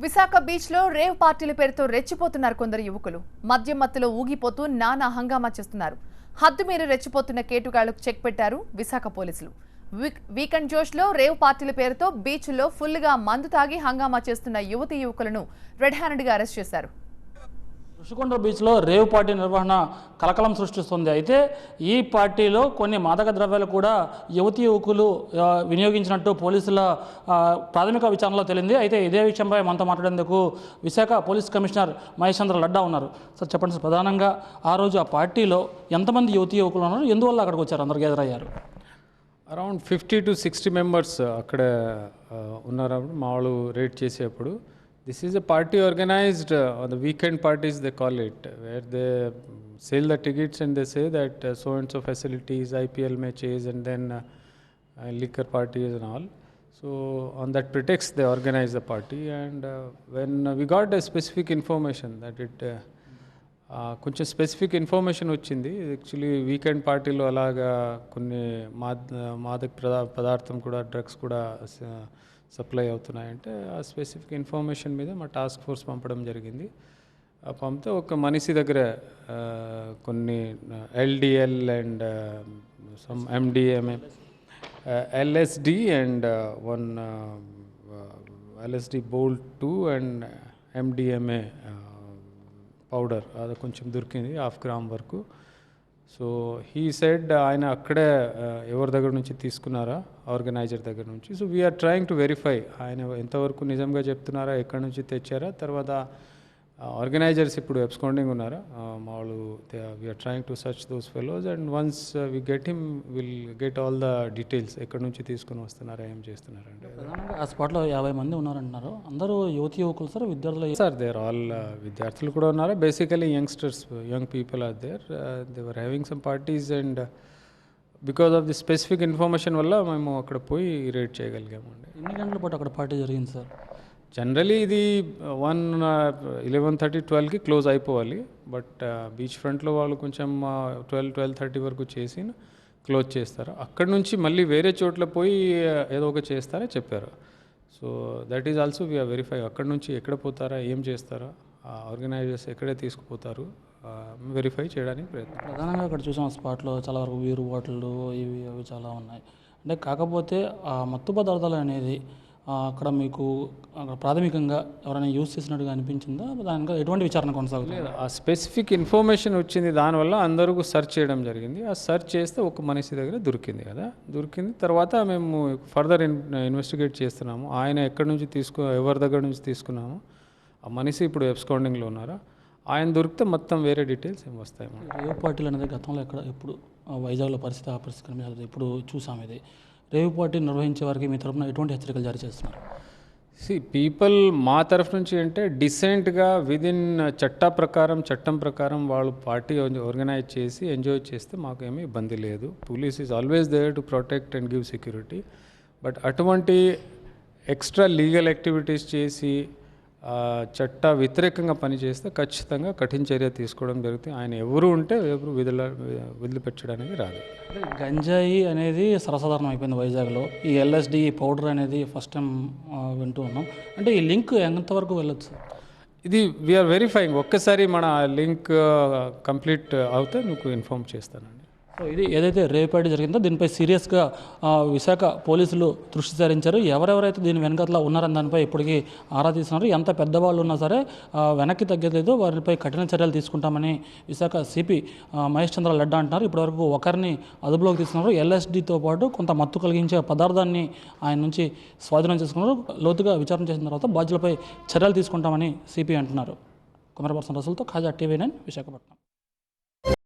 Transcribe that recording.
Visakha beach లో rave పార్టీల పేరుతో రెచ్చిపోతున్నారు కొందరు యువకులు. మద్యం మత్తులో ఊగిపోతూ నానా హంగామా చేస్తున్నారు. హద్దుమీరి రెచ్చిపోతున్న కేటుగాళ్లకు చెక్ పెట్టారు విశాఖ పోలీసులు. వీకెండ్ జోష్ లో రేవ్ పార్టీల పేరుతో బీచ్ లో ఫుల్ గా మందు తాగి హంగామా చేస్తున్న యువతీ యువకులను రెడ్ హ్యాండెడ్ గా అరెస్ట్ చేశారు. ఋషికొండ బీచ్లో రేవ్ పార్టీ నిర్వహణ కలకలం సృష్టిస్తుంది. అయితే ఈ పార్టీలో కొన్ని మాదక ద్రవ్యాలు కూడా యువతీ యువకులు వినియోగించినట్టు పోలీసుల ప్రాథమిక విచారణలో తెలింది. అయితే ఇదే విషయంపై మనతో మాట్లాడేందుకు విశాఖ పోలీస్ కమిషనర్ మహేష్ చంద్ర లడ్డా ఉన్నారు. సార్ చెప్పండి సార్, ప్రధానంగా ఆ రోజు ఆ పార్టీలో ఎంతమంది యువతీ యువకులు ఉన్నారు, ఎందువల్ల అక్కడికి వచ్చారు, అందరు గ్యాదర్ అయ్యారు? అరౌండ్ 50 to 60 మెంబర్స్ అక్కడ ఉన్నారు. మా వాళ్ళు రేట్ చేసేప్పుడు this is a party organized on the weekend parties they call it, where they sell the tickets and they say that so and so facilities IPL matches and then liquor parties and all. So on that pretext they organize the party, and when we got a specific information that it కొంచెం specific information వచ్చింది. Actually weekend పార్టీలో అలాగా కొన్ని మాదక పదార్థం కూడా drugs కూడా supply అవుతున్నాయంటే ఆ స్పెసిఫిక్ ఇన్ఫర్మేషన్ మీద మా టాస్క్ ఫోర్స్ పంపడం జరిగింది. పంపితే ఒక మనిషి దగ్గర కొన్ని LDL and some MDMA LSD and one LSD bolt 2 and MDMA powder అది కొంచెం దొరికింది, 1/2 గ్రామ్ వరకు. సో హీ సెడ్ ఆయన అక్కడే ఎవరి దగ్గర నుంచి తీసుకున్నారా, ఆర్గనైజర్ దగ్గర నుంచి. So we are trying to verify ఆయన ఎంతవరకు నిజంగా చెప్తున్నారా, ఎక్కడి నుంచి తెచ్చారా. తర్వాత ఆర్గనైజర్స్ ఇప్పుడు అబ్స్కాండింగ్ ఉన్నారా మా వాళ్ళు. We are trying to search those fellows and once we get him will get all the details, ఎక్కడి నుంచి తీసుకుని వస్తున్నారా, ఏం చేస్తున్నారంటే. ఆ స్పాట్లో 50 మంది ఉన్నారంటున్నారు. అందరూ యువతి యువకులు సార్, విద్యార్థులు సార్? దేర్ ఆల్ విద్యార్థులు కూడా ఉన్నారు. Basically youngsters, young people are there. They were having some parties and because of the specific information వల్ల మేము అక్కడ పోయి రేట్ చేయగలిగామండి. ఎన్ని గంటల పాటు అక్కడ పార్టీ జరిగింది సార్? జనరలీ ఇది 11:30, 12కి క్లోజ్ అయిపోవాలి. బట్ బీచ్ ఫ్రంట్లో వాళ్ళు కొంచెం 12:30 వరకు చేసి క్లోజ్ చేస్తారు. అక్కడ నుంచి మళ్ళీ వేరే చోట్ల పోయి ఏదో ఒక చేస్తారా చెప్పారు. So that is also we are verify. అక్కడ నుంచి ఎక్కడ పోతారా, ఏం చేస్తారా, ఆర్గనైజర్స్ ఎక్కడే తీసుకుపోతారు వెరిఫై చేయడానికి ప్రయత్నం. ప్రధానంగా అక్కడ చూసాం స్పాట్లో చాలా వరకు వీరు బాటిళ్ళు ఇవి అవి చాలా ఉన్నాయి. అంటే కాకపోతే ఆ మత్తు పదార్థాలు అనేది అక్కడ మీకు ప్రాథమికంగా ఎవరైనా యూజ్ చేసినట్టుగా అనిపించిందా? దానికి ఎటువంటి విచారణ కొనసాగుతుంది? ఆ స్పెసిఫిక్ ఇన్ఫర్మేషన్ వచ్చింది, దానివల్ల అందరూ సెర్చ్ చేయడం జరిగింది. ఆ సెర్చ్ చేస్తే ఒక మనిషి దగ్గర దొరికింది కదా, దొరికింది. తర్వాత మేము ఫర్దర్ ఇన్వెస్టిగేట్ చేస్తున్నాము. ఆయన ఎక్కడి నుంచి ఎవరి దగ్గర నుంచి తీసుకున్నాము, ఆ మనిషి ఇప్పుడు అబ్స్కాండింగ్లో ఉన్నారా, ఆయన దొరికితే మొత్తం వేరే డీటెయిల్స్ ఏం వస్తాయి. రేవ్ పార్టీలు అనేది గతంలో ఎప్పుడు వైజాగ్లో పరిస్థితి ఆ పరిస్థితి కనిపించలేదు, ఇప్పుడు చూసాం. ఇది రేవ్ పార్టీ నిర్వహించే వారికి మీ తరఫున ఎటువంటి హెచ్చరికలు జారీ చేస్తున్నారు? పీపుల్ మా తరఫు నుంచి అంటే డిసెంట్గా విదిన్ చట్టం ప్రకారం వాళ్ళు పార్టీ ఆర్గనైజ్ చేసి ఎంజాయ్ చేస్తే మాకు ఏమీ ఇబ్బంది లేదు. Police is always there to protect and give security. But అటువంటి ఎక్స్ట్రా లీగల్ యాక్టివిటీస్ చేసి చట్ట వ్యతిరేకంగా పనిచేస్తే ఖచ్చితంగా కఠిన చర్య తీసుకోవడం జరుగుతుంది. ఆయన ఎవరు ఉంటే ఎవరు వదిలిపెట్టడానికి రాదు. గంజాయి అనేది సర్వసాధారణం అయిపోయింది వైజాగ్లో. ఈ ఎల్ఎస్డి పౌడర్ అనేది ఫస్ట్ టైం వింటూ ఉన్నాం. అంటే ఈ లింక్ ఎంతవరకు వెళ్ళొచ్చు? ఇది వీఆర్ వెరిఫైయింగ్. ఒక్కసారి మన లింక్ కంప్లీట్ అవుతే మీకు ఇన్ఫార్మ్ చేస్తానండి. సో ఇది ఏదైతే రేవ్ పార్టీ జరిగిందో దీనిపై సీరియస్గా విశాఖ పోలీసులు దృష్టి సారించారు. ఎవరెవరైతే దీని వెనకట్లా ఉన్నారని దానిపై ఇప్పటికీ ఆరా తీస్తున్నారు. ఎంత పెద్దవాళ్ళు ఉన్నా సరే వెనక్కి తగ్గలేదు, వారిపై కఠిన చర్యలు తీసుకుంటామని విశాఖ సిపి మహేష్ చంద్ర లడ్డా అంటున్నారు. ఇప్పటివరకు ఒకరిని అదుపులోకి తీసుకున్నారు. ఎల్ఎస్డితో పాటు కొంత మత్తు కలిగించే పదార్థాన్ని ఆయన నుంచి స్వాధీనం చేసుకున్నారు. లోతుగా విచారణ చేసిన తర్వాత బాధ్యులపై చర్యలు తీసుకుంటామని సిపి అంటున్నారు. కెమెరా పర్సన్ రసూల్తో ఖాజా TV9 విశాఖపట్నం.